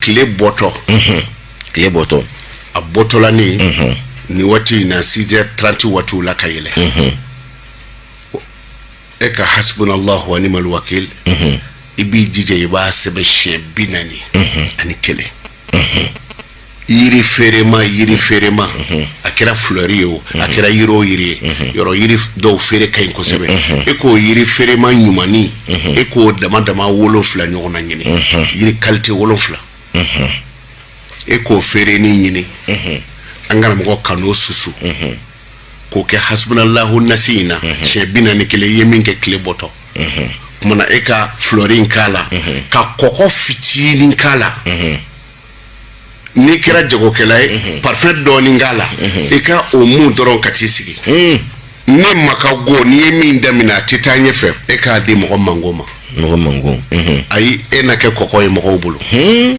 kile boto a botola ni wati na 6h30 watu la kayele eka hasbunallahu wa ni'mal wakil ibi jije ba sebe shebinani ani kele yiri ferema akira florio akira yiro yiri do fere kay ko sebe eko yiri ferema nyumani eko dama wolofla nyona nyini yiri qualité wolofla eko fere ni nyini angara mo kanu susu ko ke hasbunallahu nasina shebinani kele yeminke kle boto kumana eka florin kala ka koko fitini kala ni kira jago kelay parfait do ni ngala eka o mu doron katisigi ne makago ni mi ndamina titanye fe eka di mo mango ay enake koko e mo bulu